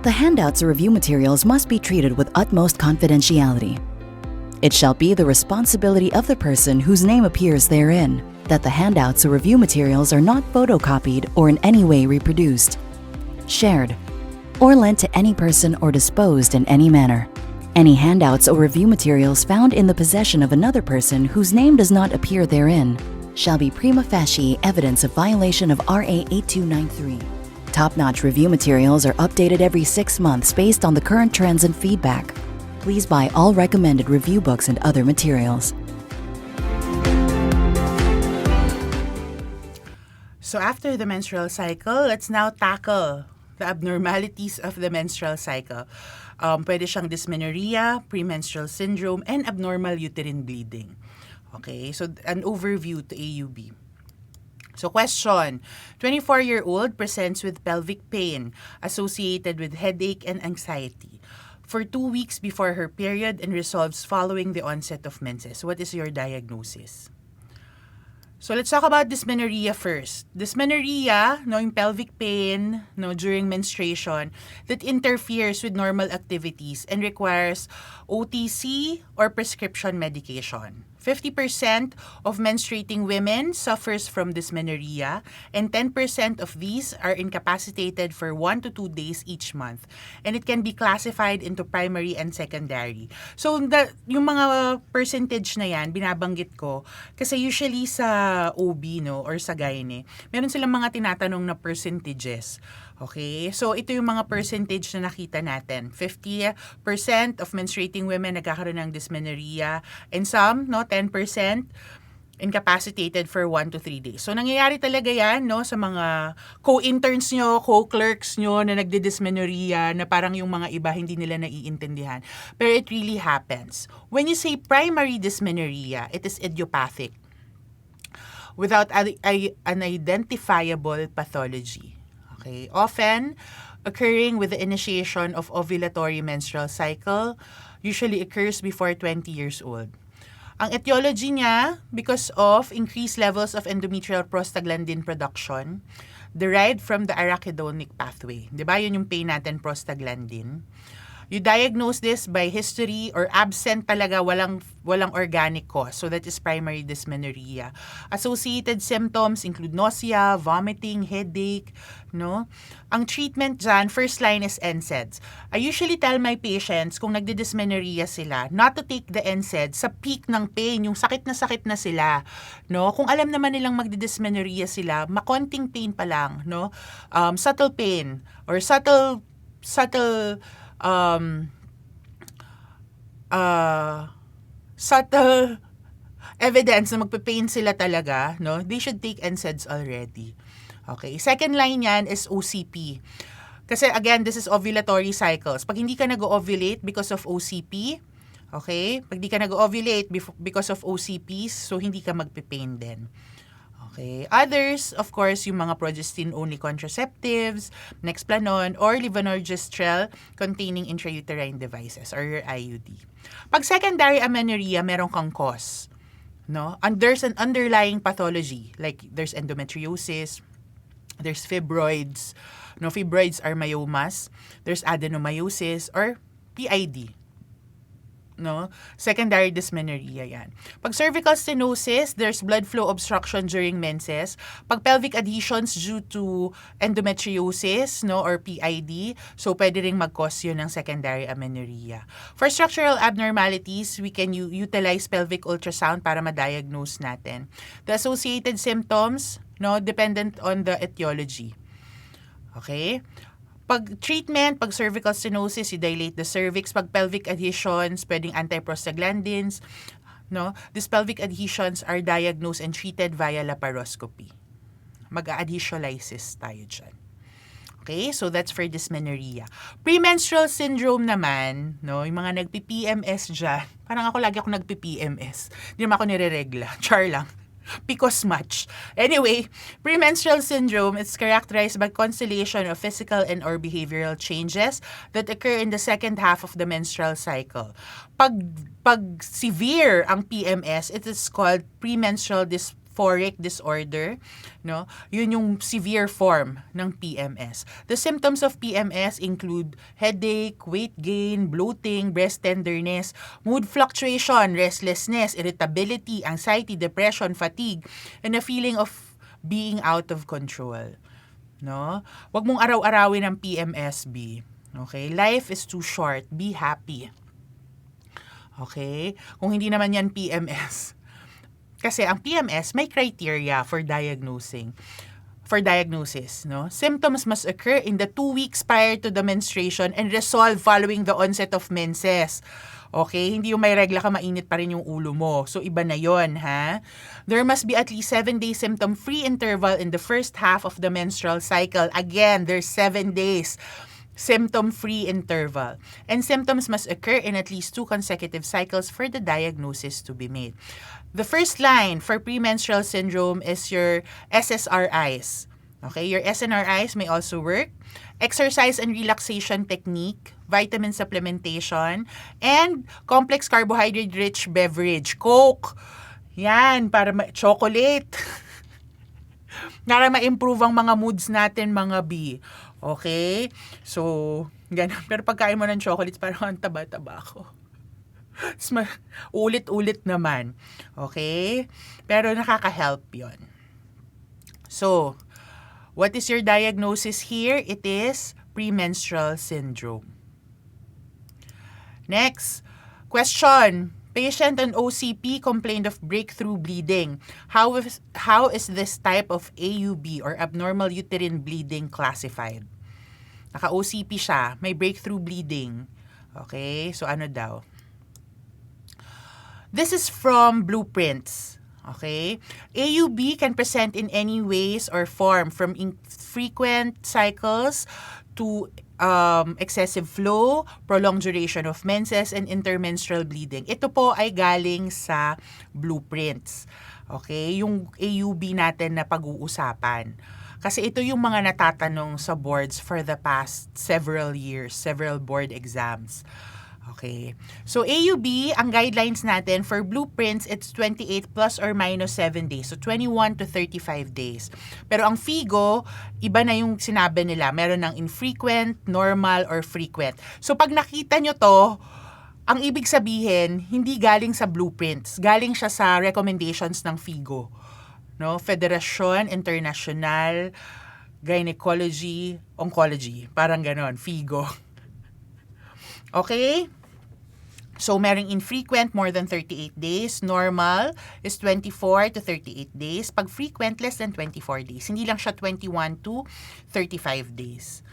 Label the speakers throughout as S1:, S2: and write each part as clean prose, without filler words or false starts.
S1: The handouts or review materials must be treated with utmost confidentiality. It shall be the responsibility of the person whose name appears therein that the handouts or review materials are not photocopied or in any way reproduced, shared, or lent to any person or disposed in any manner. Any handouts or review materials found in the possession of another person whose name does not appear therein shall be prima facie evidence of violation of RA 8293. Top-notch review materials are updated every 6 months based on the current trends and feedback. Please buy all recommended review books and other materials.
S2: So after the menstrual cycle, let's now tackle the abnormalities of the menstrual cycle. Pwede siyang dysmenorrhea, premenstrual syndrome, and abnormal uterine bleeding. Okay, so an overview to AUB. So question, 24-year-old presents with pelvic pain associated with headache and anxiety for 2 weeks before her period and resolves following the onset of menses. What is your diagnosis? So let's talk about dysmenorrhea first. Dysmenorrhea, yung pelvic pain during menstruation that interferes with normal activities and requires OTC or prescription medication. 50% of menstruating women suffers from dysmenorrhea and 10% of these are incapacitated for 1 to 2 days each month. And it can be classified into primary and secondary. So yung mga percentage na yan, binabanggit ko, kasi usually sa OB or sa gyne, meron silang mga tinatanong na percentages. Okay? So, ito yung mga percentage na nakita natin. 50% of menstruating women nagkakaroon ng dysmenorrhea and some, 10% incapacitated for 1 to 3 days. So, nangyayari talaga yan, sa mga co-interns nyo, co-clerks nyo na nagdi-dysmenorrhea na parang yung mga iba hindi nila naiintindihan. Pero it really happens. When you say primary dysmenorrhea, it is idiopathic without an identifiable pathology. Okay. Often occurring with the initiation of ovulatory menstrual cycle, usually occurs before 20 years old. Ang etiology niya, because of increased levels of endometrial prostaglandin production derived from the arachidonic pathway. Diba? Yun yung pain natin, prostaglandin. You diagnose this by history or absent talaga, walang organic cause. So that is primary dysmenorrhea. Associated symptoms include nausea, vomiting, headache, Ang treatment dyan, first line is NSAIDs. I usually tell my patients kung nagdi-dysmenorrhea sila, not to take the NSAIDs sa peak ng pain, yung sakit na sila. Kung alam naman nilang magdi-dysmenorrhea sila, makonting pain pa lang, subtle pain or subtle evidence na magpe-pain sila talaga, they should take NSAIDs already. Okay, second line yan is OCP. Kasi again, this is ovulatory cycles. Pag hindi ka nag-ovulate because of OCP, okay, pag hindi ka nag-ovulate because of OCPs, so hindi ka magpe-pain din. Okay. Others, of course, yung mga progestin-only contraceptives, Nexplanon, or levonorgestrel containing intrauterine devices or your IUD. Pag secondary amenorrhea, meron kang cause. And there's an underlying pathology, like there's endometriosis, there's fibroids. Fibroids are myomas. There's adenomyosis or PID. Secondary dysmenorrhea yan. Pag cervical stenosis, there's blood flow obstruction during menses. Pag pelvic adhesions due to endometriosis, or PID, so pwede ring mag-cause yun ng secondary amenorrhea. For structural abnormalities, we can utilize pelvic ultrasound para ma-diagnose natin. The associated symptoms, dependent on the etiology. Okay? Pag treatment, pag cervical stenosis, you dilate the cervix. Pag pelvic adhesions, pwedeng antiprostaglandins. These pelvic adhesions are diagnosed and treated via laparoscopy. Mag-adhesiolysis tayo dyan. Okay, so that's for dysmenorrhea. Premenstrual syndrome naman, yung mga nagpi-PMS dyan. Parang lagi ako nagpi-PMS. Hindi naman ako nireregla. Char lang. Because much. Anyway, premenstrual syndrome is characterized by constellation of physical and or behavioral changes that occur in the second half of the menstrual cycle. Pag severe ang PMS, it is called premenstrual dysphoric disorder, no? Yun yung severe form ng PMS. The symptoms of PMS include headache, weight gain, bloating, breast tenderness, mood fluctuation, restlessness, irritability, anxiety, depression, fatigue, and a feeling of being out of control. No? Huwag mong araw-arawin ang PMS, B. Okay? Life is too short. Be happy. Okay? Kung hindi naman yan PMS. Kasi ang PMS may criteria for diagnosis, no? Symptoms must occur in the 2 weeks prior to the menstruation and resolve following the onset of menses. Okay? Hindi yung may regla ka, mainit pa rin yung ulo mo. So, iba na yon, ha? There must be at least 7-day symptom-free interval in the first half of the menstrual cycle. Again, there's 7 days symptom-free interval. And symptoms must occur in at least 2 consecutive cycles for the diagnosis to be made. The first line for premenstrual syndrome is your SSRIs. Okay, your SNRIs may also work. Exercise and relaxation technique, vitamin supplementation, and complex carbohydrate-rich beverage. Coke. Yan, chocolate. Para ma-improve ang mga moods natin, mga B. Okay? So, ganun. Pero pagkain mo ng chocolates, parang ang taba-taba ako. Ulit-ulit naman. Okay? Pero nakaka-help yon. So, what is your diagnosis here? It is premenstrual syndrome. Next, question. Patient on OCP complained of breakthrough bleeding. How is this type of AUB or abnormal uterine bleeding classified? Naka-OCP siya, may breakthrough bleeding. Okay, so ano daw? This is from blueprints. Okay? AUB can present in any ways or form, from infrequent cycles to excessive flow, prolonged duration of menses, and intermenstrual bleeding. Ito po ay galing sa blueprints. Okay? Yung AUB natin na pag-uusapan. Kasi ito yung mga natatanong sa boards for the past several years, several board exams. Okay. So, AUB, ang guidelines natin for blueprints, it's 28 plus or minus 7 days. So, 21 to 35 days. Pero ang FIGO, iba na yung sinabi nila. Meron ng infrequent, normal, or frequent. So, pag nakita nyo to, ang ibig sabihin, hindi galing sa blueprints. Galing siya sa recommendations ng FIGO. No? Federation International Gynecology Oncology. Parang ganon, FIGO. Okay? So, merong infrequent, more than 38 days. Normal is 24 to 38 days. Pag frequent, less than 24 days. Hindi lang siya 21 to 35 days.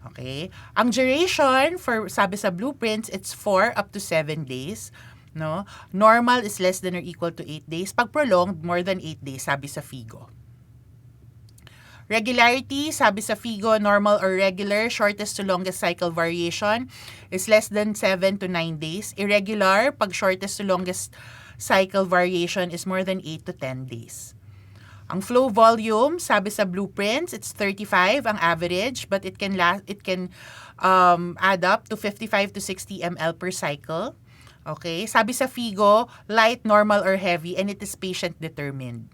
S2: Okay? Ang duration, sabi sa blueprints, it's 4 up to 7 days. No? Normal is less than or equal to 8 days. Pag prolonged, more than 8 days, sabi sa FIGO. Regularity, sabi sa FIGO, normal or regular, shortest to longest cycle variation is less than 7 to 9 days. Irregular, pag shortest to longest cycle variation is more than 8 to 10 days. Ang flow volume, sabi sa blueprints, it's 35 ang average, but it can add up to 55 to 60 ml per cycle. Okay? Sabi sa FIGO, light, normal, or heavy, and it is patient-determined.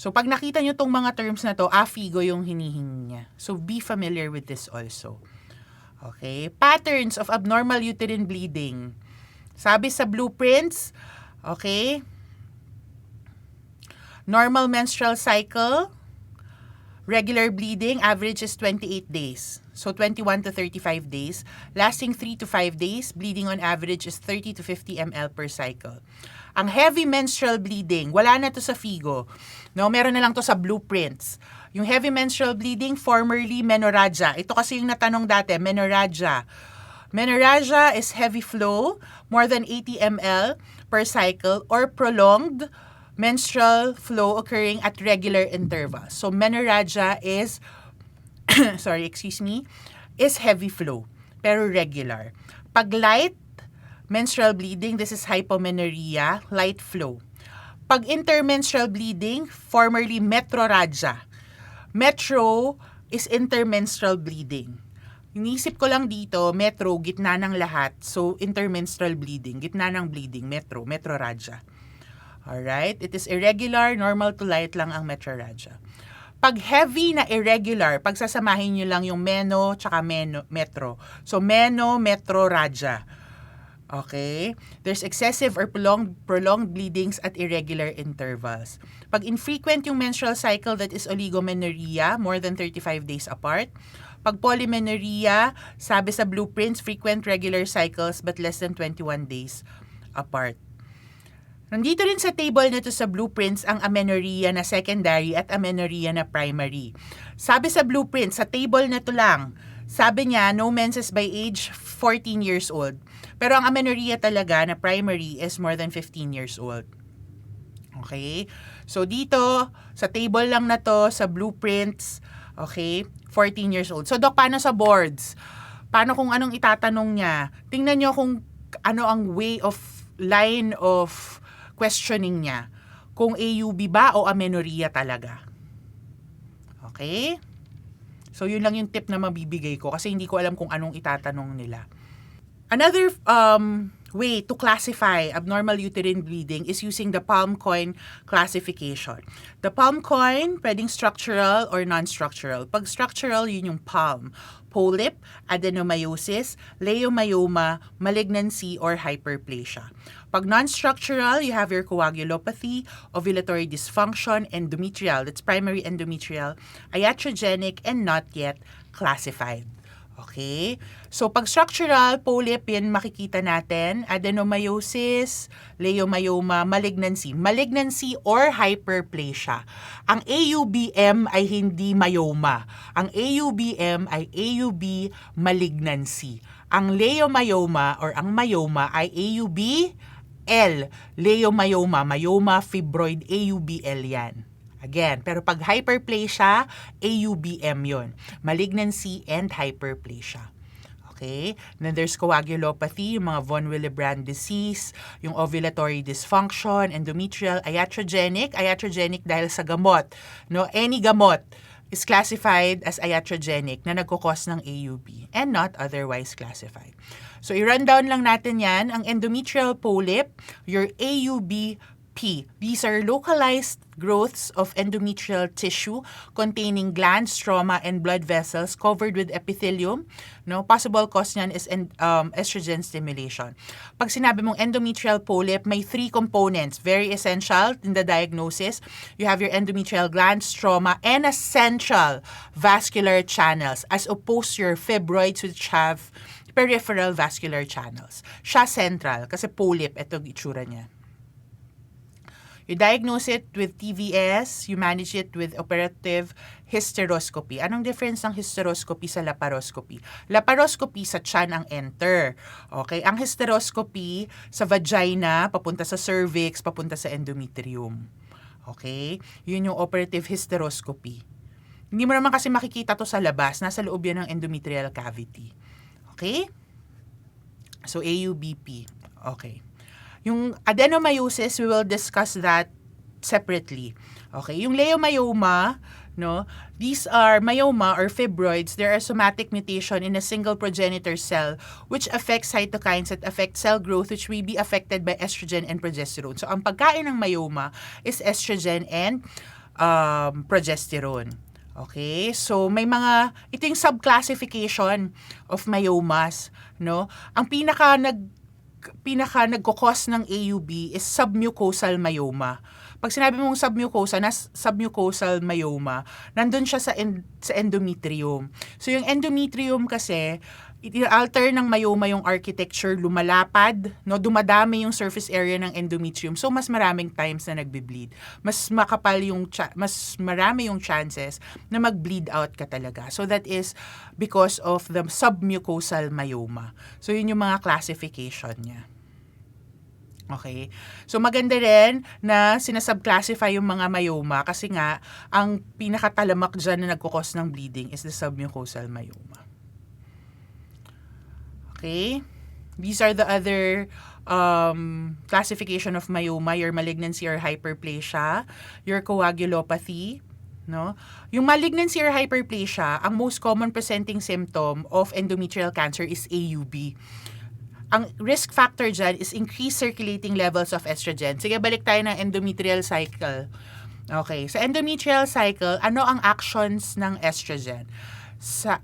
S2: So, pag nakita nyo tong mga terms na to, FIGO yung hinihingi niya. So, be familiar with this also. Okay? Patterns of abnormal uterine bleeding. Sabi sa blueprints, okay? Normal menstrual cycle, regular bleeding, average is 28 days. So, 21 to 35 days. Lasting 3 to 5 days, bleeding on average is 30 to 50 ml per cycle. Ang heavy menstrual bleeding, wala na to sa FIGO. No, meron na lang to sa blueprints. Yung heavy menstrual bleeding, formerly menorrhagia. Ito kasi yung natanong dati, menorrhagia. Menorrhagia is heavy flow, more than 80 ml per cycle, or prolonged menstrual flow occurring at regular intervals. So, menorrhagia is, is heavy flow, pero regular. Pag light menstrual bleeding, this is hypomenorrhea, light flow. Pag intermenstrual bleeding, formerly metrorrhagia. Metro is intermenstrual bleeding. Inisip ko lang dito, metro, gitna ng lahat. So, intermenstrual bleeding, gitna ng bleeding, metrorrhagia. Alright? It is irregular, normal to light lang ang metrorrhagia. Pag heavy na irregular, pagsasamahin nyo lang yung meno tsaka metro. So, metrorrhagia. Okay? There's excessive or prolonged bleedings at irregular intervals. Pag infrequent yung menstrual cycle, that is oligomenorrhea, more than 35 days apart. Pag polymenorrhea, sabi sa blueprints, frequent regular cycles but less than 21 days apart. Nandito rin sa table na to sa blueprints ang amenorrhea na secondary at amenorrhea na primary. Sabi sa blueprints, sa table na to lang, sabi niya no menses by age 14 years old. Pero ang amenorrhea talaga na primary is more than 15 years old. Okay? So dito, sa table lang na to, sa blueprints, okay, 14 years old. So Doc, paano sa boards? Paano kung anong itatanong niya? Tingnan niyo kung ano ang line of questioning niya. Kung AUB ba o amenorrhea talaga. Okay? So, yun lang yung tip na mabibigay ko kasi hindi ko alam kung anong itatanong nila. Another way to classify abnormal uterine bleeding is using the palm coin classification. The palm coin, pwedeng structural or non-structural. Pag structural, yun yung palm. Polyp, adenomyosis, leiomyoma, malignancy, or hyperplasia. Pag non-structural, you have your coagulopathy, ovulatory dysfunction, endometrial, that's primary endometrial, iatrogenic, and not yet classified. Okay? So, pag structural, polyp, yan makikita natin, adenomyosis, leiomyoma, malignancy. Malignancy or hyperplasia. Ang AUBM ay hindi myoma. Ang AUBM ay AUB malignancy. Ang leiomyoma or ang myoma ay AUBL. Leiomyoma, myoma, fibroid, AUBL yan. Again, pero pag hyperplasia, AUBM yon. Malignancy and hyperplasia. Okay? Then there's coagulopathy, yung mga von Willebrand disease, yung ovulatory dysfunction, endometrial, iatrogenic. Iatrogenic dahil sa gamot. No? Any gamot is classified as iatrogenic na nagkukos ng AUB and not otherwise classified. So, i-run down lang natin yan. Ang endometrial polyp, your AUB P. These are localized growths of endometrial tissue containing glands, stroma, and blood vessels covered with epithelium. No, possible cause niyan is estrogen stimulation. Pag sinabi mong endometrial polyp, may 3 components, very essential in the diagnosis. You have your endometrial glands, stroma, and essential vascular channels as opposed to your fibroids which have peripheral vascular channels. Siya central kasi polyp, ito ang itsura niya. You diagnose it with TVS, you manage it with operative hysteroscopy. Anong difference ng hysteroscopy sa laparoscopy? Laparoscopy sa tiyan ang enter. Okay? Ang hysteroscopy sa vagina, papunta sa cervix, papunta sa endometrium. Okay? Yun yung operative hysteroscopy. Hindi mo naman kasi makikita to sa labas. Nasa loob yan ng endometrial cavity. Okay? So, AUBP. Okay. Yung adenomyosis, we will discuss that separately. Okay, yung leiomyoma, no, these are myoma or fibroids. There are somatic mutation in a single progenitor cell which affects cytokines that affect cell growth which may be affected by estrogen and progesterone. So, ang pagkain ng myoma is estrogen and progesterone. Okay, so may ito yung subclassification of myomas, no? Ang pinaka nagkukos ng AUB is submucosal myoma. Pag sinabi mong submucosal myoma, nandun siya sa endometrium. So yung endometrium kasi, i-alter ng myoma yung architecture, lumalapad, no, dumadami yung surface area ng endometrium. So mas maraming times na nagbe-bleed. Mas marami yung chances na mag-bleed out ka talaga. So that is because of the submucosal myoma. So yun yung mga classification niya. Okay? So maganda rin na sinasubclassify yung mga myoma kasi nga ang pinakatalamak dyan na nagkukos ng bleeding is the submucosal myoma. Okay? These are the other classification of myoma, your malignancy or hyperplasia, your coagulopathy, no? Yung malignancy or hyperplasia, ang most common presenting symptom of endometrial cancer is AUB. ang risk factor dyan is increased circulating levels of estrogen. Sige, balik tayo ng endometrial cycle. Okay, sa endometrial cycle, ano ang actions ng estrogen?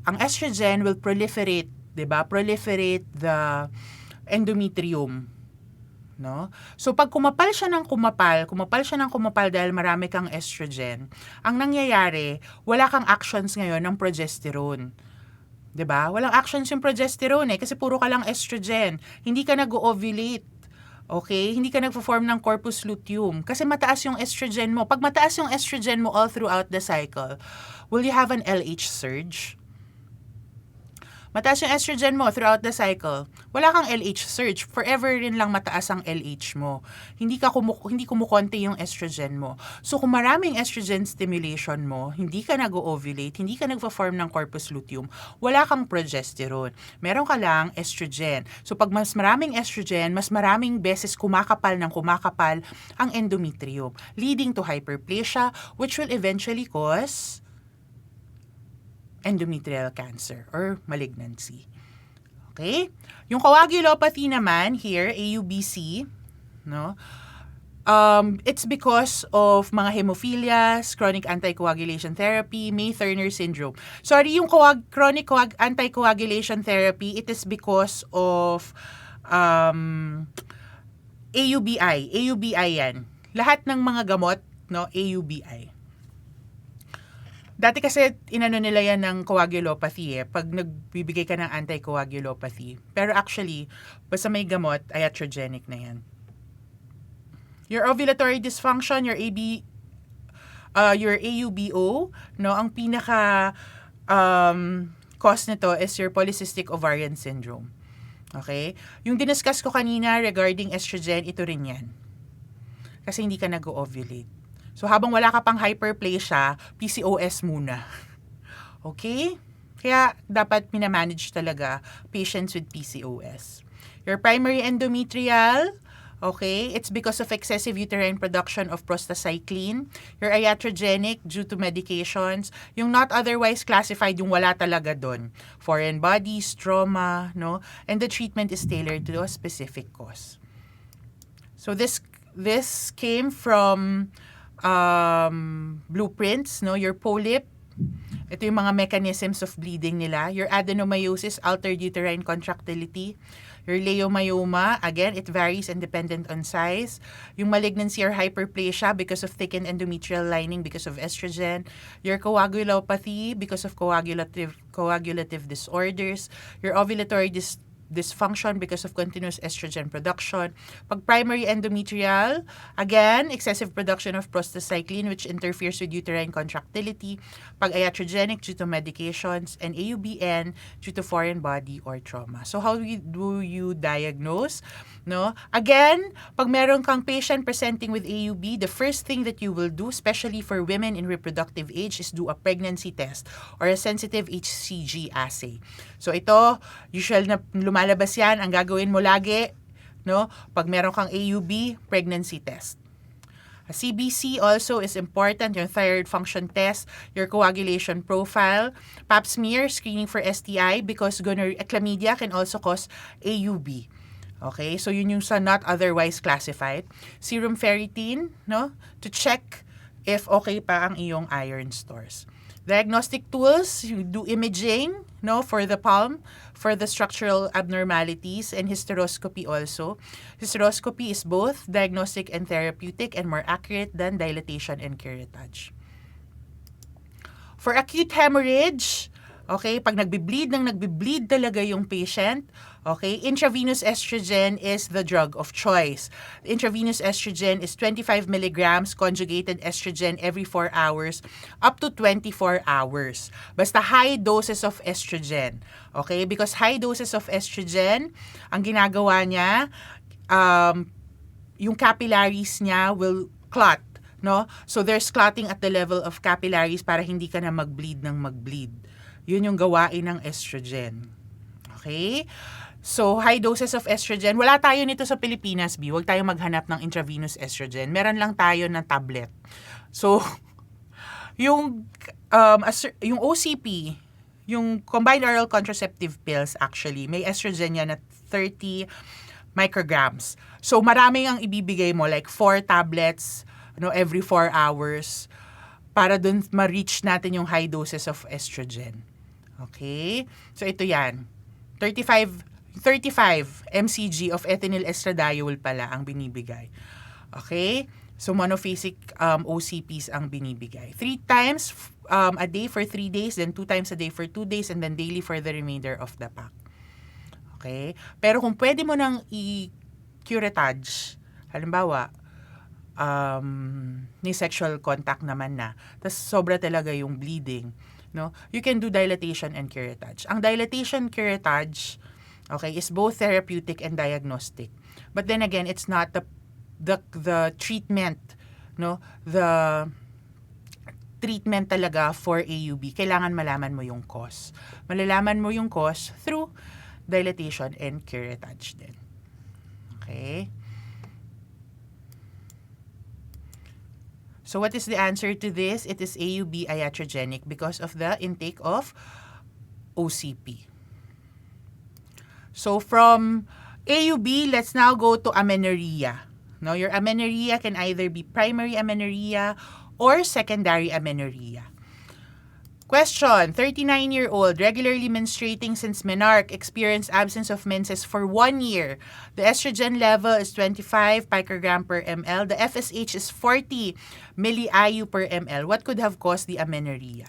S2: Ang estrogen will proliferate, 'di ba? Proliferate the endometrium, no? So pag kumapal siya ng kumapal dahil marami kang estrogen, ang nangyayari, wala kang actions ngayon ng progesterone. 'Di ba? Walang actions yung progesterone kasi puro ka lang estrogen. Hindi ka nag-ovulate. Okay? Hindi ka nagfo-form ng corpus luteum kasi mataas yung estrogen mo. Pag mataas yung estrogen mo all throughout the cycle, will you have an LH surge? Mataas yung estrogen mo throughout the cycle. Wala kang LH surge. Forever rin lang mataas ang LH mo. Hindi kumukonti yung estrogen mo. So kung maraming estrogen stimulation mo, hindi ka nag-ovulate, hindi ka nagfa-form ng corpus luteum, wala kang progesterone. Meron ka lang estrogen. So pag mas maraming estrogen, mas maraming beses kumakapal ang endometrium, leading to hyperplasia, which will eventually cause endometrial cancer or malignancy. Okay? Yung coagulopathy naman here, AUBC, no? It's because of mga hemophilias, chronic anticoagulation therapy, May-Thurner syndrome. Sorry, yung chronic anticoagulation therapy, it is because of AUBI. AUBI yan. Lahat ng mga gamot, no, AUBI. Dati kasi inano nila yan ng coagulopathy pag nagbibigay ka ng anticoagulopathy. Pero actually, basta may gamot, iatrogenic na yan. Your ovulatory dysfunction, your AUBO, no, ang pinaka cause nito is your polycystic ovarian syndrome. Okay? Yung diniscuss ko kanina regarding estrogen, ito rin yan. Kasi hindi ka nag-ovulate. So, habang wala ka pang hyperplasia, PCOS muna. Okay? Kaya, dapat minamanage talaga patients with PCOS. Your primary endometrial, okay, it's because of excessive uterine production of prostacyclin. Your iatrogenic due to medications. Yung not otherwise classified, yung wala talaga doon. Foreign bodies, trauma, no? And the treatment is tailored to a specific cause. So, this came from blueprints, no? Your polyp, ito yung mga mechanisms of bleeding nila. Your adenomyosis, altered uterine contractility. Your leiomyoma, again, it varies and dependent on size. Yung malignancy or hyperplasia because of thickened endometrial lining because of estrogen. Your coagulopathy because of coagulative disorders. Your ovulatory dysfunction because of continuous estrogen production. Pag primary endometrial, again, excessive production of prostacyclin which interferes with uterine contractility. Pag iatrogenic due to medications, and AUBN due to foreign body or trauma. So how do you diagnose? No? Again, pag meron kang patient presenting with AUB, the first thing that you will do, especially for women in reproductive age, is do a pregnancy test or a sensitive HCG assay. So ito, usual na lumalabas yan, ang gagawin mo lagi, no? Pag meron kang AUB, pregnancy test. A CBC also is important, your thyroid function test, your coagulation profile, pap smear, screening for STI because chlamydia can also cause AUB. Okay, so yun yung sa not otherwise classified. Serum ferritin, no? To check if okay pa ang iyong iron stores. Diagnostic tools, you do imaging, no, for the palm, for the structural abnormalities, and hysteroscopy also. Hysteroscopy is both diagnostic and therapeutic and more accurate than dilatation and curettage. For acute hemorrhage, okay, pag nagbi-bleed talaga yung patient, okay, intravenous estrogen is the drug of choice. Intravenous estrogen is 25 milligrams conjugated estrogen every 4 hours up to 24 hours. Basta high doses of estrogen. Okay, because high doses of estrogen, ang ginagawa niya, yung capillaries niya will clot. No? So there's clotting at the level of capillaries para hindi ka na mag-bleed. Yun yung gawain ng estrogen. Okay? So, high doses of estrogen. Wala tayo nito sa Pilipinas, B. Huwag tayo maghanap ng intravenous estrogen. Meron lang tayo ng tablet. So, yung OCP, yung combined oral contraceptive pills actually, may estrogen yan at 30 micrograms. So, marami ang ibibigay mo, like 4 tablets, every 4 hours, para dun ma-reach natin yung high doses of estrogen. Okay? So, ito yan. 35 mcg of ethinyl estradiol pala ang binibigay. Okay? So, monophasic OCPs ang binibigay. 3 times a day for 3 days, then 2 times a day for 2 days, and then daily for the remainder of the pack. Okay? Pero kung pwede mo nang i-curettage, halimbawa, ni sexual contact naman na, tas sobra talaga yung bleeding, no? You can do dilatation and curettage. Ang dilatation curettage, okay, is both therapeutic and diagnostic. But then again, it's not the treatment, no? The treatment talaga for AUB. Kailangan malaman mo yung cause. Malalaman mo yung cause through dilatation and curettage din. Okay? So what is the answer to this? It is AUB iatrogenic because of the intake of OCP. So from AUB, let's now go to amenorrhea. No, your amenorrhea can either be primary amenorrhea or secondary amenorrhea. Question, 39-year-old, regularly menstruating since menarche, experienced absence of menses for 1 year. The estrogen level is 25 picogram per ml. The FSH is 40 milli-IU per ml. What could have caused the amenorrhea?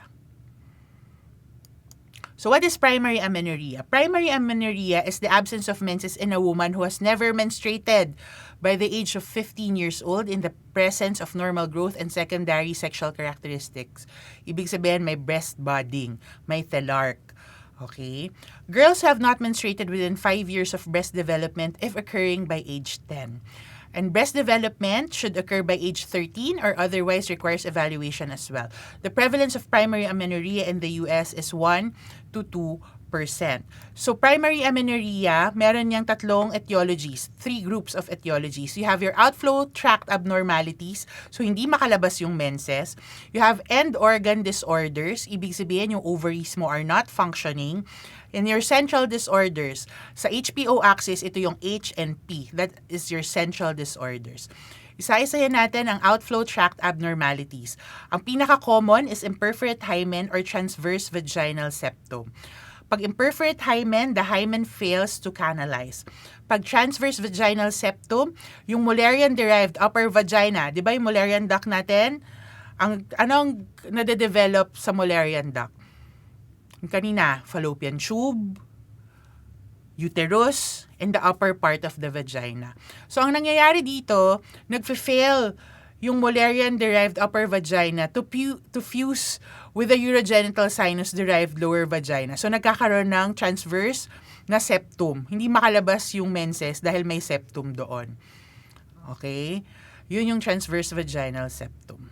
S2: So what is primary amenorrhea? Primary amenorrhea is the absence of menses in a woman who has never menstruated by the age of 15 years old in the presence of normal growth and secondary sexual characteristics. Ibig sabihin, may breast budding, may thelarche. Okay? Girls have not menstruated within 5 years of breast development if occurring by age 10. And breast development should occur by age 13 or otherwise requires evaluation as well. The prevalence of primary amenorrhea in the US is 1 to 2%. So primary amenorrhea, meron niyang tatlong etiologies, 3 groups of etiologies. You have your outflow tract abnormalities, so hindi makalabas yung menses. You have end organ disorders, ibig sabihin yung ovaries mo are not functioning. In your central disorders, sa HPO axis, ito yung H and P. That is your central disorders. Isa-isahin natin ang outflow tract abnormalities. Ang pinaka-common is imperforate hymen or transverse vaginal septum. Pag imperforate hymen, the hymen fails to canalize. Pag transverse vaginal septum, yung Mullerian-derived upper vagina, di ba yung Mullerian duct natin? Anong nade-develop sa Mullerian duct? Kanina, fallopian tube, uterus, and the upper part of the vagina. So, ang nangyayari dito, nagfe-fail yung Mullerian-derived upper vagina to fuse with the urogenital sinus-derived lower vagina. So, nagkakaroon ng transverse na septum. Hindi makalabas yung menses dahil may septum doon. Okay? Yun yung transverse vaginal septum.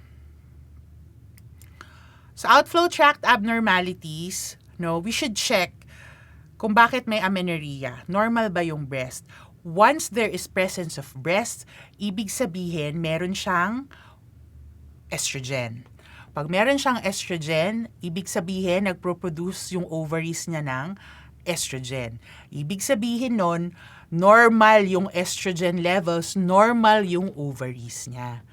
S2: Sa outflow tract abnormalities, we should check kung bakit may amenorrhea. Normal ba yung breast? Once there is presence of breast, ibig sabihin meron siyang estrogen. Pag meron siyang estrogen, ibig sabihin nagproproduce yung ovaries niya ng estrogen. Ibig sabihin nun, normal yung estrogen levels, normal yung ovaries niya.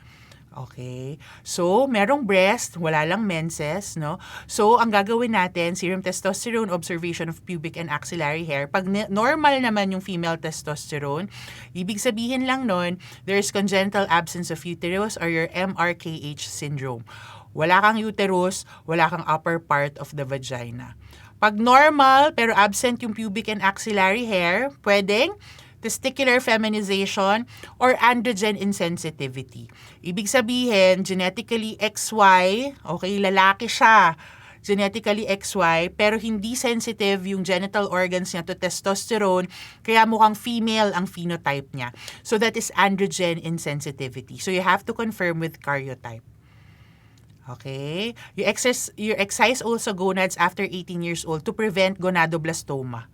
S2: Okay? So, merong breast, wala lang menses, no? So, ang gagawin natin, serum testosterone, observation of pubic and axillary hair. Pag normal naman yung female testosterone, ibig sabihin lang nun, there's congenital absence of uterus or your MRKH syndrome. Wala kang uterus, wala kang upper part of the vagina. Pag normal, pero absent yung pubic and axillary hair, pwedeng testicular feminization, or androgen insensitivity. Ibig sabihin, genetically XY, okay, lalaki siya, genetically XY, pero hindi sensitive yung genital organs niya to testosterone, kaya mukhang female ang phenotype niya. So that is androgen insensitivity. So you have to confirm with karyotype. Okay? You excise also gonads after 18 years old to prevent gonadoblastoma.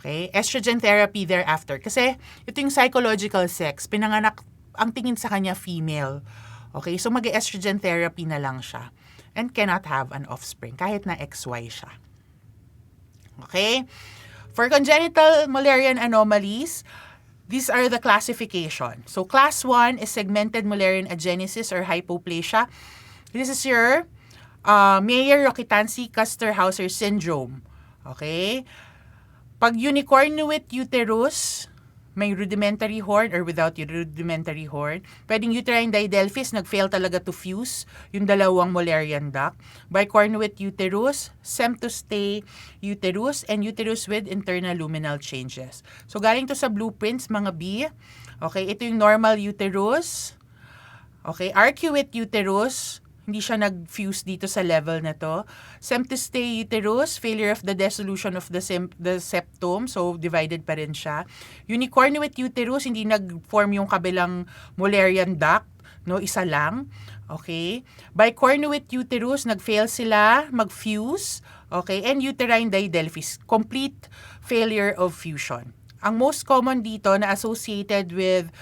S2: Okay? Estrogen therapy thereafter. Kasi ito yung psychological sex. Pinanganak, ang tingin sa kanya female. Okay? So mag-estrogen therapy na lang siya. And cannot have an offspring kahit na XY siya. Okay? For congenital Mullerian anomalies, these are the classification. So class 1 is segmented Mullerian agenesis or hypoplasia. This is your Mayer-Rokitansky-Kuster-Hauser syndrome. Okay? Pag unicornuate uterus, may rudimentary horn or without rudimentary horn. Pwedeng uterine didelphys, nag-fail talaga to fuse yung dalawang Mullerian duct. Bicornuate uterus, semtostay uterus, and uterus with internal luminal changes. So galing to sa blueprints, mga B. Okay, ito yung normal uterus. Okay, arcuate uterus, hindi siya nag-fuse dito sa level na to. Semtostay uterus, failure of the dissolution of the septum, so divided pa rin siya. Unicornuate uterus, hindi nag-form yung kabilang Mullerian duct, no, isa lang. Okay? Bicornuate uterus, nag-fail sila mag-fuse. Okay? And uterine didelphys, complete failure of fusion. Ang most common dito na associated with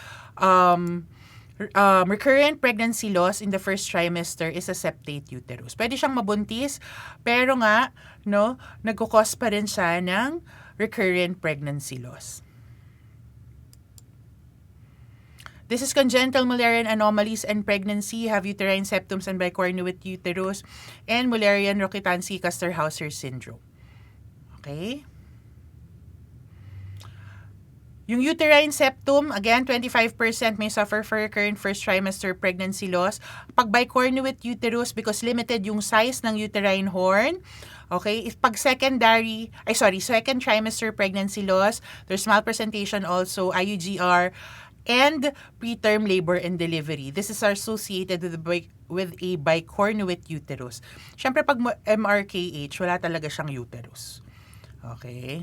S2: recurrent pregnancy loss in the first trimester is a septate uterus. Pwede siyang mabuntis, pero nga, no, nagkukos pa rin siya ng recurrent pregnancy loss. This is congenital Mullerian anomalies and pregnancy. You have uterine septums and bicornuate uterus and Mullerian-Rokitansky-Kuster-Hauser syndrome. Okay? Yung uterine septum, again, 25% may suffer for recurrent first trimester pregnancy loss. Pag bicornuate uterus, because limited yung size ng uterine horn. Okay, if pag second trimester pregnancy loss, there's malpresentation also, IUGR, and preterm labor and delivery. This is associated with a bicornuate uterus. Siyempre, pag MRKH, wala talaga siyang uterus. Okay.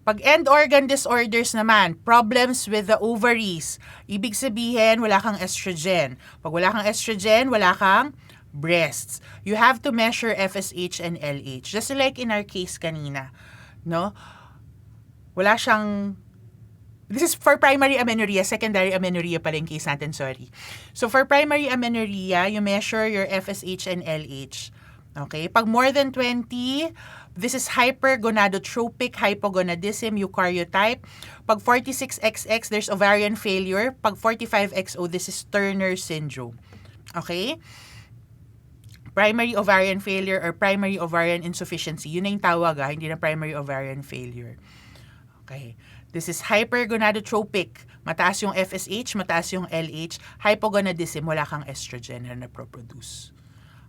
S2: Pag end organ disorders naman, problems with the ovaries. Ibig sabihin, wala kang estrogen. Pag wala kang estrogen, wala kang breasts. You have to measure FSH and LH. Just like in our case kanina. No? Wala siyang... This is for primary amenorrhea. Secondary amenorrhea pala yung case natin, sorry. So for primary amenorrhea, you measure your FSH and LH. Okay? Pag more than 20, this is hypergonadotropic hypogonadism, eukaryotype. Pag 46XX, there's ovarian failure. Pag 45XO, this is Turner syndrome. Okay? Primary ovarian failure or primary ovarian insufficiency. Yun na yung tawag, hindi na primary ovarian failure. Okay. This is hypergonadotropic. Mataas yung FSH, mataas yung LH. Hypogonadism, wala kang estrogen na naproproduce.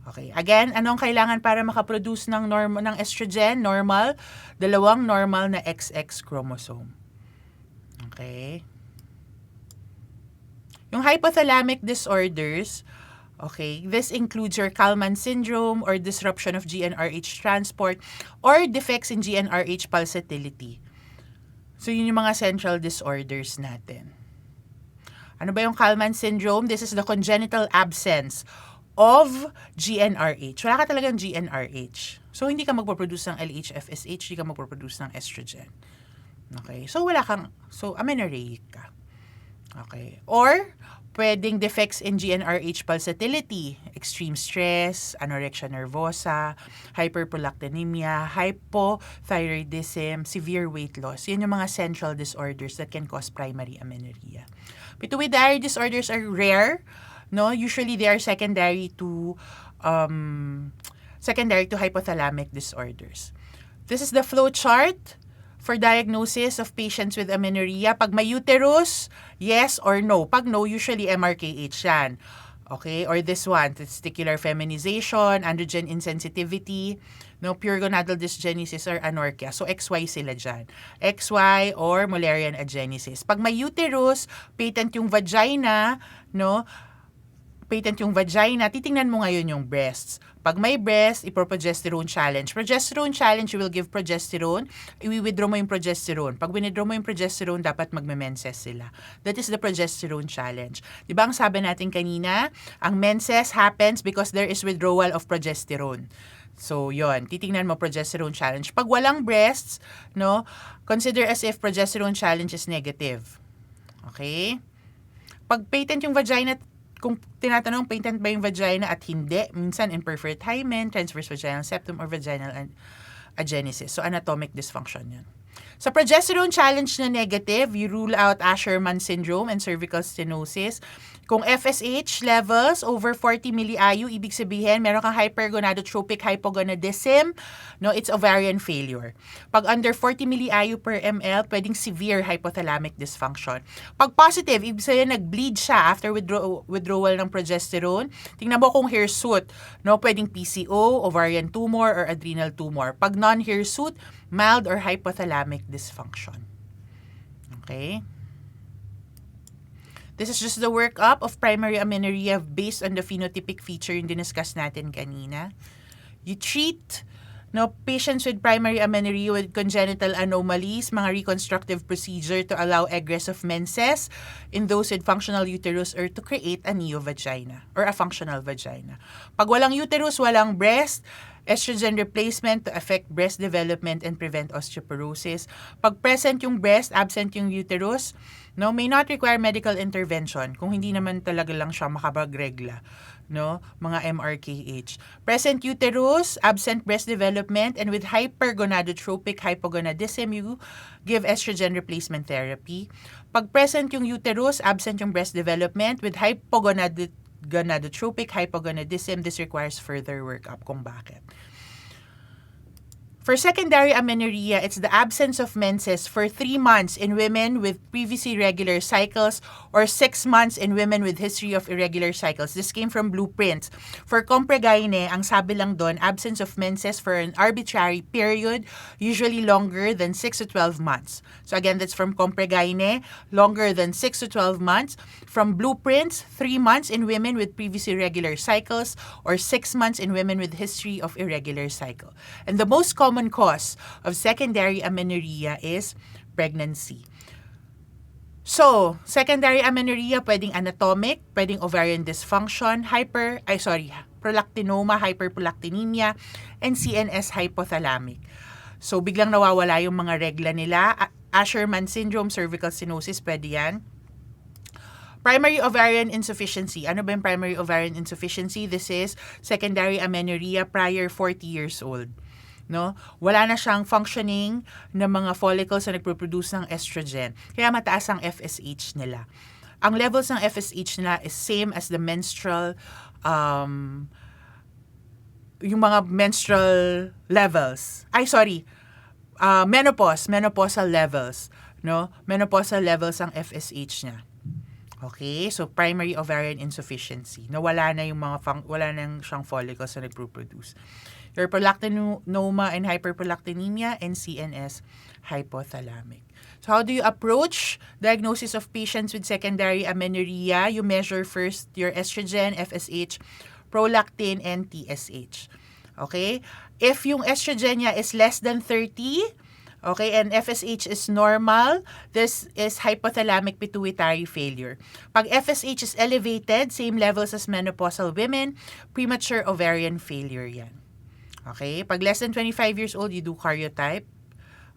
S2: Okay. Again, anong kailangan para makaproduce ng estrogen? Normal. Dalawang normal na XX chromosome. Okay. Yung hypothalamic disorders, okay, this includes your Kallmann syndrome or disruption of GnRH transport or defects in GnRH pulsatility. So, yun yung mga central disorders natin. Ano ba yung Kallmann syndrome? This is the congenital absence of GnRH. Wala ka talagang GnRH. So, hindi ka magpaproduce ng LH, FSH, hindi ka magpaproduce ng estrogen. Okay? So, amenorrheic ka. Okay? Or, pwedeng defects in GnRH pulsatility, extreme stress, anorexia nervosa, hyperprolactinemia, hypothyroidism, severe weight loss. Yan yung mga central disorders that can cause primary amenorrhea. Pituitary disorders are rare. No, usually they are secondary to hypothalamic disorders. This is the flow chart for diagnosis of patients with amenorrhea. Pag may uterus, yes or no. Pag no, usually MRKH yan. Okay? Or this one, testicular feminization, androgen insensitivity, no, pure gonadal dysgenesis or anorchia. So, XY sila dyan. XY or Mullerian agenesis. Pag may uterus, patent yung vagina, no, titingnan mo ngayon yung breasts. Pag may breast, iproprogesterone challenge. Progesterone challenge, you will give progesterone. I-withdraw mo yung progesterone. Pag withdraw mo yung progesterone, dapat magme-menses sila. That is the progesterone challenge. Di ba ang sabi natin kanina, ang menses happens because there is withdrawal of progesterone. So, yon, titingnan mo progesterone challenge. Pag walang breasts, no, consider as if progesterone challenge is negative. Okay? Pag patent yung vagina, kung tinatanong patent ba yung vagina at hindi, minsan imperforate hymen, transverse vaginal septum, or vaginal agenesis. So, anatomic dysfunction yan. Sa progesterone challenge na negative, you rule out Asherman syndrome and cervical stenosis. Kung FSH levels over 40 milliAU, ibig sabihin meron kang hypergonadotropic hypogonadism, no, it's ovarian failure. Pag under 40 milliAU per ml, pwedeng severe hypothalamic dysfunction. Pag positive, ibig sabihin nag-bleed siya after withdrawal ng progesterone. Tingnan mo kung hirsute, no, pwedeng PCO, ovarian tumor, or adrenal tumor. Pag non-hirsute, mild or hypothalamic dysfunction. Okay? This is just the workup of primary amenorrhea based on the phenotypic feature yung diniscuss natin kanina. You treat patients with primary amenorrhea with congenital anomalies, mga reconstructive procedure to allow egress of menses in those with functional uterus or to create a neovagina or a functional vagina. Pag walang uterus, walang breast, estrogen replacement to affect breast development and prevent osteoporosis. Pag present yung breast, absent yung uterus, may not require medical intervention kung hindi naman talaga lang siya makapagregla, mga MRKH. Present uterus, absent breast development, and with hypergonadotropic hypogonadism, you give estrogen replacement therapy. Pag present yung uterus, absent yung breast development, with hypogonadotropic hypogonadism, this requires further workup kung bakit. For secondary amenorrhea, it's the absence of menses for 3 months in women with previously regular cycles or 6 months in women with history of irregular cycles. This came from Blueprints. For Compre Gyne, ang sabi lang doon, absence of menses for an arbitrary period, usually longer than 6 to 12 months. So again, that's from Compre Gyne, longer than 6 to 12 months. From Blueprints, 3 months in women with previously irregular cycles or 6 months in women with history of irregular cycle. And the most common cause of secondary amenorrhea is pregnancy. So, secondary amenorrhea pwedeng anatomic, pwedeng ovarian dysfunction, prolactinoma, hyperprolactinemia, and CNS hypothalamic. So, biglang nawawala yung mga regla nila. Asherman syndrome, cervical stenosis, pwede yan. Primary ovarian insufficiency. Ano ba yung primary ovarian insufficiency? This is secondary amenorrhea prior 40 years old. Wala na siyang functioning ng mga follicles na nagproproduce ng estrogen. Kaya mataas ang FSH nila. Ang levels ng FSH nila is same as the menstrual, yung mga menstrual levels. Menopausal levels. Menopausal levels ang FSH niya. Okay, so primary ovarian insufficiency. Wala na siyang follicles na nagproproduce. Your prolactinoma and hyperprolactinemia and CNS hypothalamic. So how do you approach diagnosis of patients with secondary amenorrhea? You measure first your estrogen, FSH, prolactin, and TSH. Okay? If yung estrogen niya is less than 30, okay, and FSH is normal, this is hypothalamic pituitary failure. Pag FSH is elevated, same levels as menopausal women, premature ovarian failure yan. Okay? Pag less than 25 years old, you do karyotype.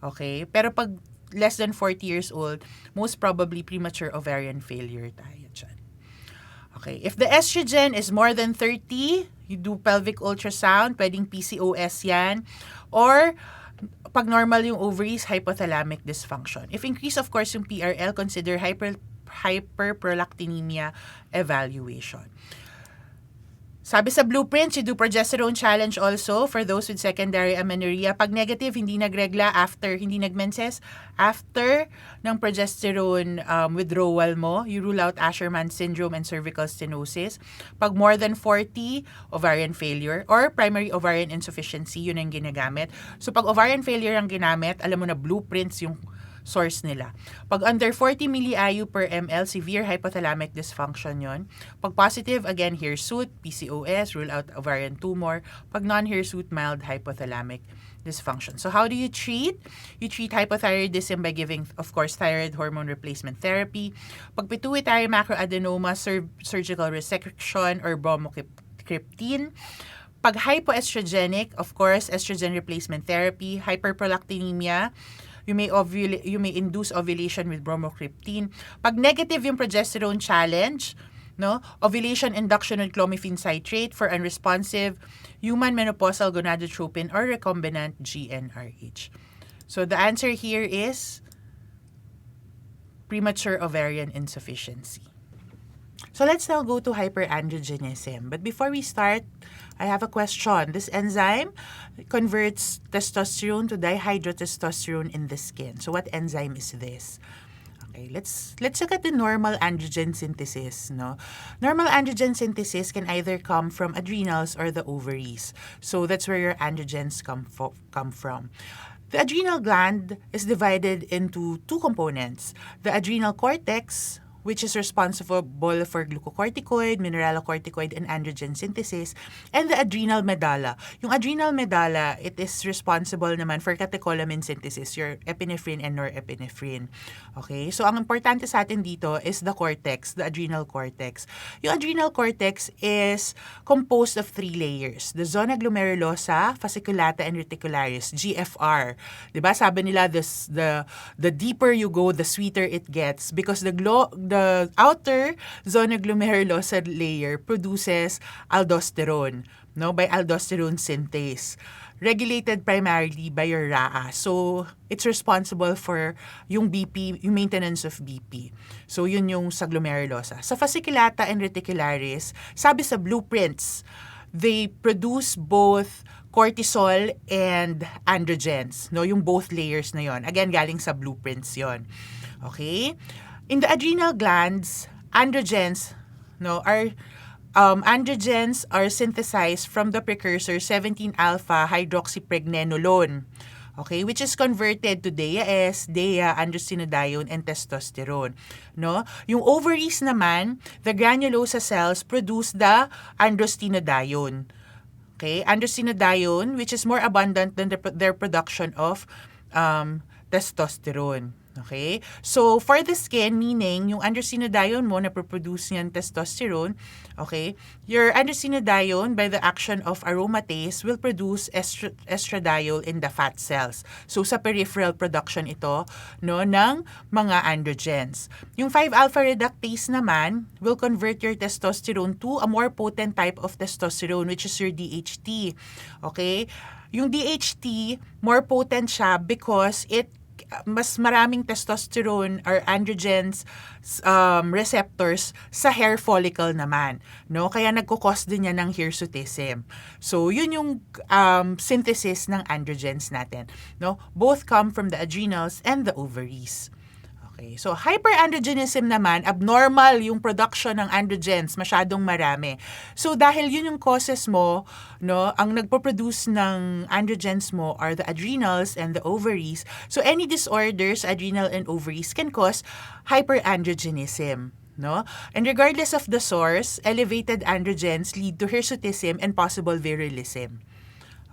S2: Okay? Pero pag less than 40 years old, most probably premature ovarian failure tayo dyan. Okay? If the estrogen is more than 30, you do pelvic ultrasound, pwedeng PCOS yan. Or, pag normal yung ovaries, hypothalamic dysfunction. If increase, of course, yung PRL, consider hyperprolactinemia evaluation. Sabi sa Blueprints, you do progesterone challenge also for those with secondary amenorrhea. Pag negative, hindi nagregla hindi nagmenses, after ng progesterone withdrawal mo, you rule out Asherman syndrome and cervical stenosis. Pag more than 40, ovarian failure or primary ovarian insufficiency, yun ang ginagamit. So pag ovarian failure ang ginamit, alam mo na Blueprints yung source nila. Pag under 40 milliAU per ml, severe hypothalamic dysfunction yon. Pag positive, again, hirsute, PCOS, rule out ovarian tumor. Pag non-hirsute, mild hypothalamic dysfunction. So how do you treat? You treat hypothyroidism by giving, of course, thyroid hormone replacement therapy. Pag pituitary macroadenoma, surgical resection or bromocriptine. Pag hypoestrogenic, of course, estrogen replacement therapy. Hyperprolactinemia, you may induce ovulation with bromocriptine. Pag negative yung progesterone challenge, no? Ovulation induction with clomiphene citrate for unresponsive human menopausal gonadotropin or recombinant GnRH. So the answer here is premature ovarian insufficiency. So let's now go to hyperandrogenism. But before we start, I have a question. This enzyme converts testosterone to dihydrotestosterone in the skin. So what enzyme is this? Okay, let's look at the normal androgen synthesis. No, normal androgen synthesis can either come from adrenals or the ovaries. So that's where your androgens come from. The adrenal gland is divided into two components: the adrenal cortex, which is responsible for glucocorticoid, mineralocorticoid, and androgen synthesis, and the adrenal medulla. Yung adrenal medulla, it is responsible naman for catecholamine synthesis, your epinephrine and norepinephrine. Okay? So, ang importante sa atin dito is the cortex, the adrenal cortex. Yung adrenal cortex is composed of 3 layers: the zona glomerulosa, fasciculata, and reticularis, GFR. Diba? Sabi nila, the deeper you go, the sweeter it gets, because the outer zona glomerulosa layer produces aldosterone, no, by aldosterone synthase, regulated primarily by your RAA. So, it's responsible for yung BP, yung maintenance of BP. So, yun yung sa glomerulosa. Sa fasciculata and reticularis, sabi sa blueprints, they produce both cortisol and androgens, no, yung both layers na yon. Again, galing sa blueprints yon. Okay? In the adrenal glands, androgens, no, androgens are synthesized from the precursor 17-alpha hydroxypregnenolone, okay, which is converted to DHA-S, DHA, androstenedione, and testosterone. No? Yung ovaries naman, the granulosa cells produce the androstenedione. Okay, androstenedione, which is more abundant than their production of testosterone. Okay? So, for the skin, meaning, yung androstenedione mo na produce niyan testosterone, okay, your androstenedione, by the action of aromatase, will produce estradiol in the fat cells. So, sa peripheral production ito, no, ng mga androgens. Yung 5-alpha reductase naman will convert your testosterone to a more potent type of testosterone, which is your DHT. Okay? Yung DHT, more potent siya because it mas maraming testosterone or androgens receptors sa hair follicle naman, no? Kaya nagko-cause din yan ng hirsutism. So, yun yung synthesis ng androgens natin, no? Both come from the adrenals and the ovaries. Okay. So, hyperandrogenism naman, abnormal yung production ng androgens, masyadong marami. So, dahil yun yung causes mo, no, ang nagpo-produce ng androgens mo are the adrenals and the ovaries. So, any disorders, adrenal and ovaries, can cause hyperandrogenism. No? And regardless of the source, elevated androgens lead to hirsutism and possible virilism.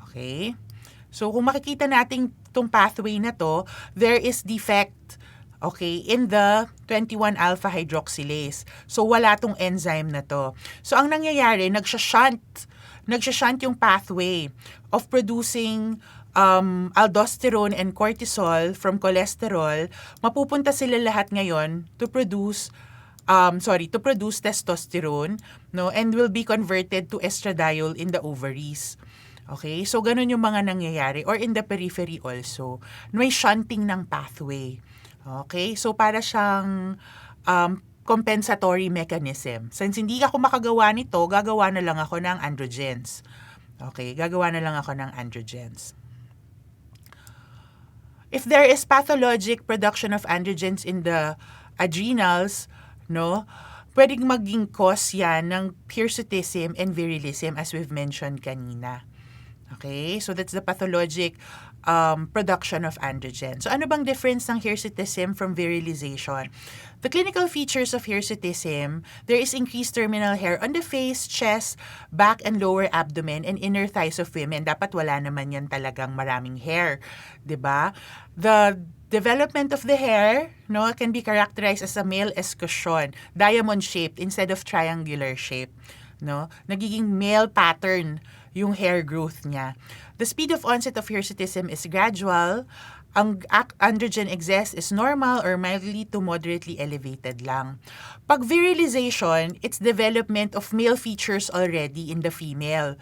S2: Okay? So, kung makikita natin itong pathway na to, there is defect, okay, in the 21-alpha hydroxylase. So, wala tong enzyme na to. So, ang nangyayari, nagsha-shunt yung pathway of producing aldosterone and cortisol from cholesterol. Mapupunta sila lahat ngayon to produce testosterone, no, and will be converted to estradiol in the ovaries. Okay? So, ganun yung mga nangyayari. Or in the periphery also. May shunting ng pathway. Okay? So, para siyang compensatory mechanism. Since hindi ako makagawa nito, gagawa na lang ako ng androgens. Okay? Gagawa na lang ako ng androgens. If there is pathologic production of androgens in the adrenals, no, pwedeng maging cause yan ng hirsutism and virilism as we've mentioned kanina. Okay? So, that's the pathologic production of androgen. So, ano bang difference ng hirsutism from virilization? The clinical features of hirsutism, there is increased terminal hair on the face, chest, back, and lower abdomen, and inner thighs of women. Dapat wala naman yan talagang maraming hair. 'Di ba? The development of the hair, no, can be characterized as a male escutcheon, diamond-shaped instead of triangular shape. No? Nagiging male pattern yung hair growth niya. The speed of onset of hirsutism is gradual. Ang androgen excess is normal or mildly to moderately elevated lang. Pag virilization, it's development of male features already in the female.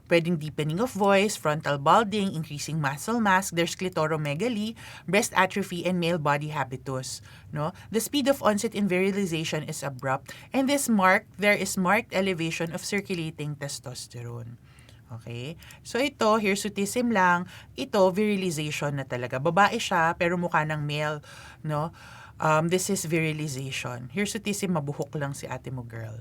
S2: Pwedeng deepening of voice, frontal balding, increasing muscle mass, there's clitoromegaly, breast atrophy, and male body habitus. No? The speed of onset in virilization is abrupt, and there is marked elevation of circulating testosterone. Okay? So ito, hirsutism lang. Ito, virilization na talaga. Babae siya, pero mukha ng male. No? This is virilization. Hirsutism, mabuhok lang si ate mo, girl.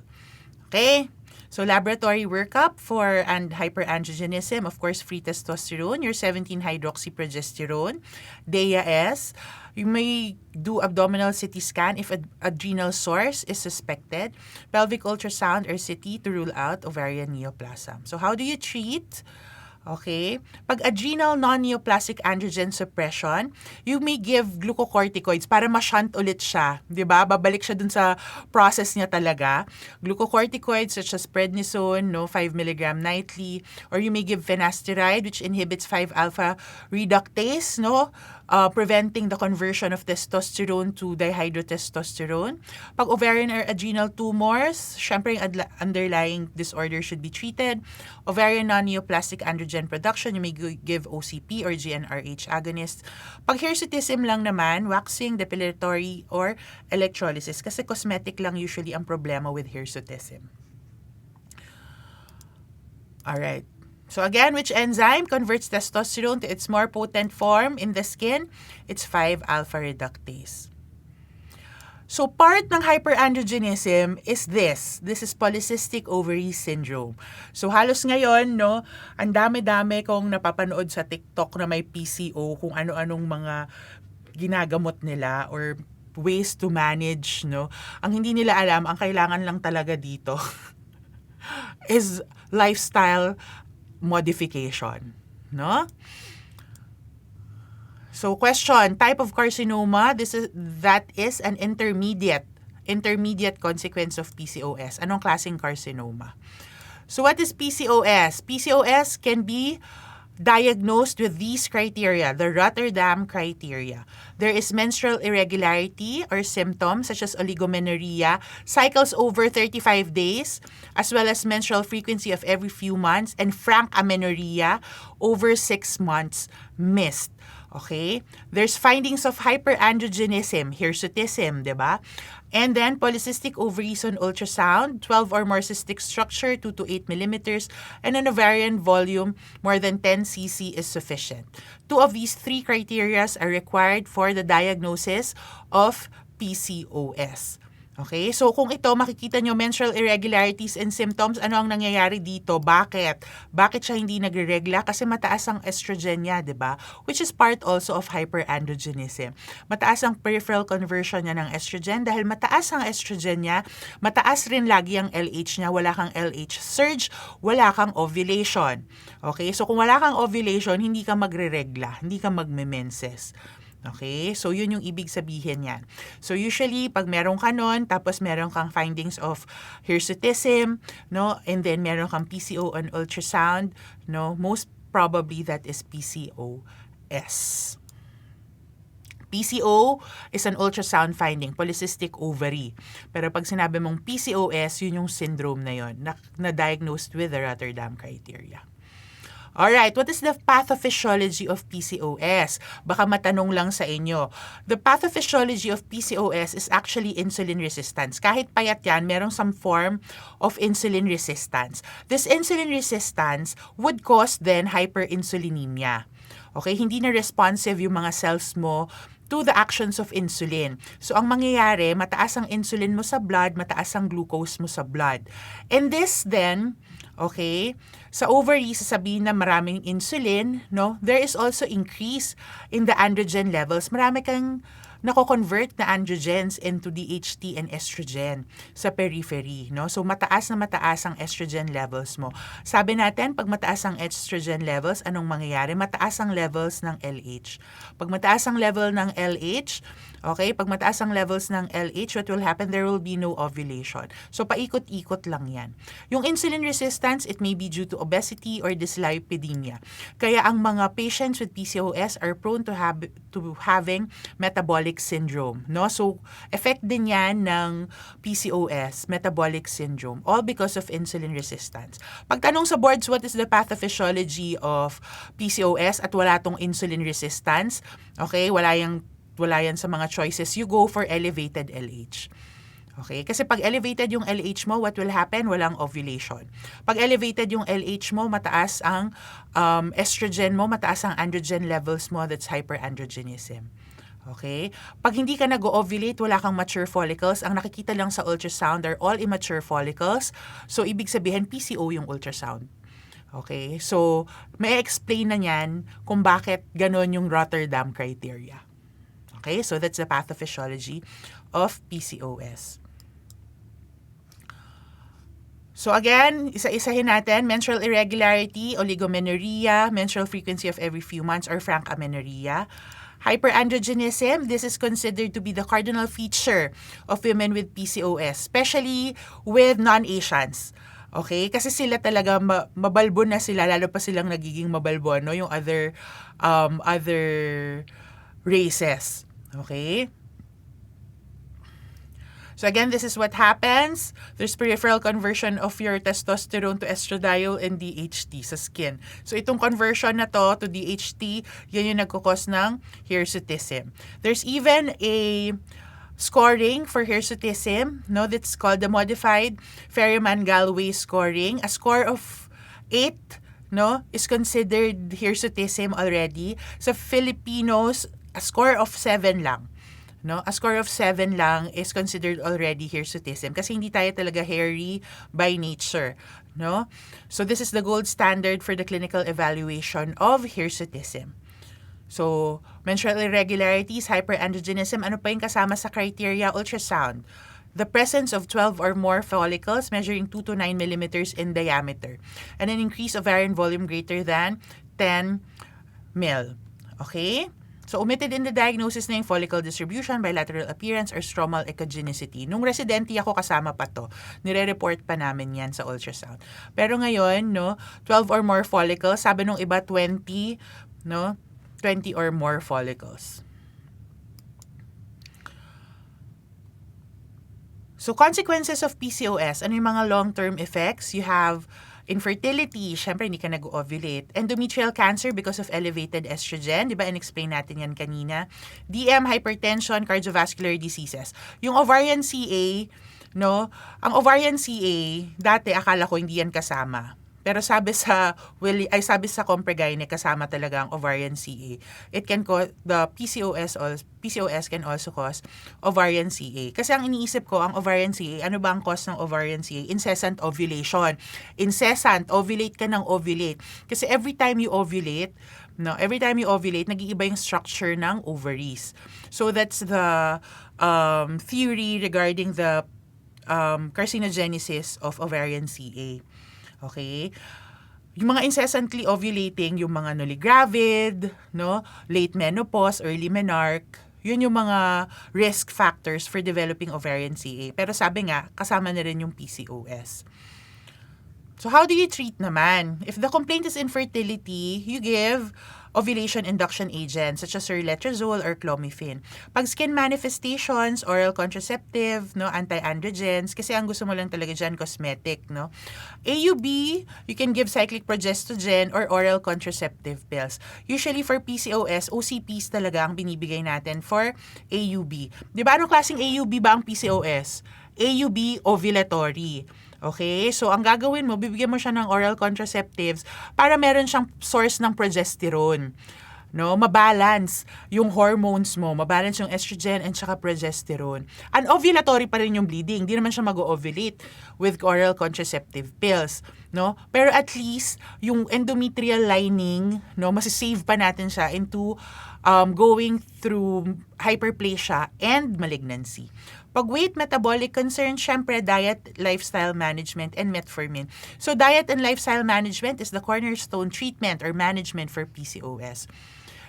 S2: Okay? So laboratory workup for hyperandrogenism, of course, free testosterone, your 17-hydroxyprogesterone, DEA-S. You may do abdominal CT scan if adrenal source is suspected, pelvic ultrasound or CT to rule out ovarian neoplasm. So how do you treat? Okay? Pag adrenal non-neoplastic androgen suppression, you may give glucocorticoids para ma-shunt ulit siya. 'Di ba? Babalik siya dun sa process niya talaga. Glucocorticoids such as prednisone, 5 mg nightly, or you may give finasteride which inhibits 5-alpha reductase, preventing the conversion of testosterone to dihydrotestosterone. Pag ovarian or adrenal tumors, syempre yung underlying disorder should be treated. Ovarian non-neoplastic androgen production, you may give OCP or GnRH agonist. Pag hirsutism lang naman, waxing, depilatory, or electrolysis. Kasi cosmetic lang usually ang problema with hirsutism. Alright. So again, which enzyme converts testosterone to its more potent form in the skin? It's 5-alpha reductase. So part ng hyperandrogenism is this. This is polycystic ovary syndrome. So halos ngayon, ang dami-dami kong napapanood sa TikTok na may PCO, kung ano-anong mga ginagamot nila or ways to manage, Ang hindi nila alam, ang kailangan lang talaga dito is lifestyle modification, So question, type of carcinoma, that is an intermediate consequence of PCOS. Anong klaseng carcinoma? So what is PCOS? PCOS can be diagnosed with these criteria, the Rotterdam criteria. There is menstrual irregularity or symptoms such as oligomenorrhea, cycles over 35 days, as well as menstrual frequency of every few months, and frank amenorrhea over 6 months missed. Okay? There's findings of hyperandrogenism, hirsutism, diba? And then polycystic ovaries on ultrasound, 12 or more cystic structure, 2 to 8 millimeters, and an ovarian volume more than 10 cc is sufficient. 2 of these 3 criteria are required for the diagnosis of PCOS. Okay? So kung ito, makikita nyo menstrual irregularities and symptoms, ano ang nangyayari dito? Bakit? Bakit siya hindi nagre-regla? Kasi mataas ang estrogen niya, di ba? Which is part also of hyperandrogenism. Mataas ang peripheral conversion niya ng estrogen. Dahil mataas ang estrogen niya, mataas rin lagi ang LH niya. Wala kang LH surge, wala kang ovulation. Okay? So kung wala kang ovulation, hindi ka magre-regla, hindi ka magme-menses. Okay? So, yun yung ibig sabihin yan. So, usually, pag meron ka nun, tapos meron kang findings of hirsutism, and then meron kang PCO on ultrasound, most probably that is PCOS. PCO is an ultrasound finding, polycystic ovary. Pero pag sinabi mong PCOS, yun yung syndrome na yun, na-diagnosed with the Rotterdam criteria. Alright, what is the pathophysiology of PCOS? Baka matanong lang sa inyo. The pathophysiology of PCOS is actually insulin resistance. Kahit payat yan, merong some form of insulin resistance. This insulin resistance would cause then hyperinsulinemia. Okay, hindi na responsive yung mga cells mo to the actions of insulin. So, ang mangyayari, mataas ang insulin mo sa blood, mataas ang glucose mo sa blood. And this then, okay, sa ovary, sasabihin na maraming insulin, there is also increase in the androgen levels. Marami kang nako-convert na androgens into DHT and estrogen sa periphery, no? So mataas na mataas ang estrogen levels mo. Sabi natin, pag mataas ang estrogen levels, anong mangyayari? Mataas ang levels ng LH. Pag mataas ang level ng LH, okay, pag mataas ang levels ng LH, what will happen? There will be no ovulation. So paikot-ikot lang yan. Yung insulin resistance, it may be due to obesity or dyslipidemia. Kaya ang mga patients with PCOS are prone to having metabolic syndrome, no? So effect din yan ng PCOS, metabolic syndrome, all because of insulin resistance. Pagtanong sa boards, what is the pathophysiology of PCOS at wala tong insulin resistance? Okay, wala yan sa mga choices. You go for elevated LH. Okay? Kasi pag elevated yung LH mo, what will happen? Walang ovulation. Pag elevated yung LH mo, mataas ang estrogen mo, mataas ang androgen levels mo, that's hyperandrogenism. Okay? Pag hindi ka nag-ovulate, wala kang mature follicles. Ang nakikita lang sa ultrasound are all immature follicles. So, ibig sabihin, PCO yung ultrasound. Okay? So, may explain na niyan kung bakit ganon yung Rotterdam criteria. Okay? So, that's the pathophysiology of PCOS. So again, isa-isahin natin, menstrual irregularity, oligomenorrhea, menstrual frequency of every few months, or frank amenorrhea. Hyperandrogenism, this is considered to be the cardinal feature of women with PCOS, especially with non-Asians. Okay? Kasi sila talaga, mabalbo na sila, lalo pa silang nagiging mabalbo, no? Yung other races. Okay? So again, this is what happens. There's peripheral conversion of your testosterone to estradiol and DHT sa skin. So itong conversion na to DHT, yan yung nagkukos ng hirsutism. There's even a scoring for hirsutism, no, that's called the modified Ferriman-Gallwey scoring. A score of 8, no, is considered hirsutism already. Sa Filipinos, a score of 7 lang. No, a score of 7 lang is considered already hirsutism kasi hindi tayo talaga hairy by nature, no? So this is the gold standard for the clinical evaluation of hirsutism. So, menstrual irregularities, hyperandrogenism, ano pa yung kasama sa criteria? Ultrasound. The presence of 12 or more follicles measuring 2 to 9 millimeters in diameter and an increase of ovarian volume greater than 10 mil. Okay? So, omitted in the diagnosis na yung follicle distribution, bilateral appearance, or stromal echogenicity. Nung residente ako, kasama pa to. Nire-report pa namin yan sa ultrasound. Pero ngayon, no, 12 or more follicles, sabi nung iba 20, no, 20 or more follicles. So, consequences of PCOS, ano yung mga long-term effects? You have infertility, syempre hindi ka nag-ovulate. Endometrial cancer because of elevated estrogen, di ba? In-explain natin yan kanina. DM, hypertension, cardiovascular diseases. Yung ovarian CA, no? Ang ovarian CA, dati akala ko hindi yan kasama. Pero sabi sa Compre Gyne, kasama talaga ang ovarian CA. It can cause the PCOS can also cause ovarian CA. Kasi ang iniisip ko, ang ovarian CA, ano ba ang cause ng ovarian CA? Incessant ovulation. Incessant, ovulate ka ng ovulate. Kasi every time you ovulate, nag-iiba yung structure ng ovaries. So that's the theory regarding the carcinogenesis of ovarian CA. Okay? Yung mga incessantly ovulating, yung mga nulligravid, no, late menopause, early menarche, yun yung mga risk factors for developing ovarian CA. Pero sabi nga, kasama na rin yung PCOS. So how do you treat naman? If the complaint is infertility, you give ovulation induction agents such as letrozole or clomiphene. Pag skin manifestations, oral contraceptive, no, anti-androgens, kasi ang gusto mo lang talaga dyan, cosmetic, no. AUB, you can give cyclic progestogen or oral contraceptive pills. Usually for PCOS, OCPs talaga ang binibigay natin for AUB. Di ba, anong klaseng AUB ba ang PCOS? AUB ovulatory. Okay? So, ang gagawin mo, bibigyan mo siya ng oral contraceptives para meron siyang source ng progesterone. No? Mabalance yung hormones mo. Mabalance yung estrogen and saka progesterone. Anovulatory pa rin yung bleeding. Hindi naman siya mag-ovulate with oral contraceptive pills. No? Pero at least, yung endometrial lining, no, masisave pa natin siya into going through hyperplasia and malignancy. Pag weight metabolic concerns, syempre diet, lifestyle management, and metformin. So diet and lifestyle management is the cornerstone treatment or management for PCOS.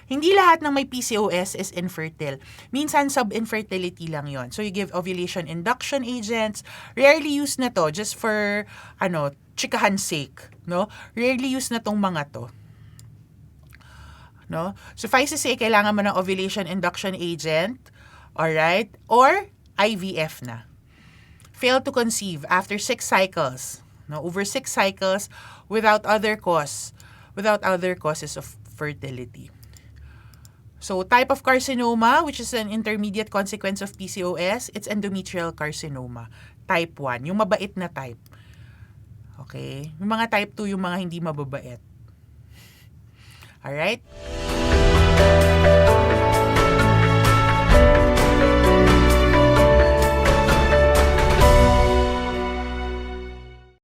S2: Hindi lahat ng may PCOS is infertile. Minsan, sub-infertility lang yon. So, you give ovulation induction agents. Rarely used na to just for, chikahan sake. No? Rarely used na tong mga to. No? Suffice to say, kailangan mo ng ovulation induction agent. Alright? Or, IVF na. Fail to conceive after 6 cycles. No? Over 6 cycles without other causes of fertility. So, type of carcinoma, which is an intermediate consequence of PCOS, it's endometrial carcinoma. Type 1, yung mabait na type. Okay? Yung mga type 2, yung mga hindi mababait. Alright?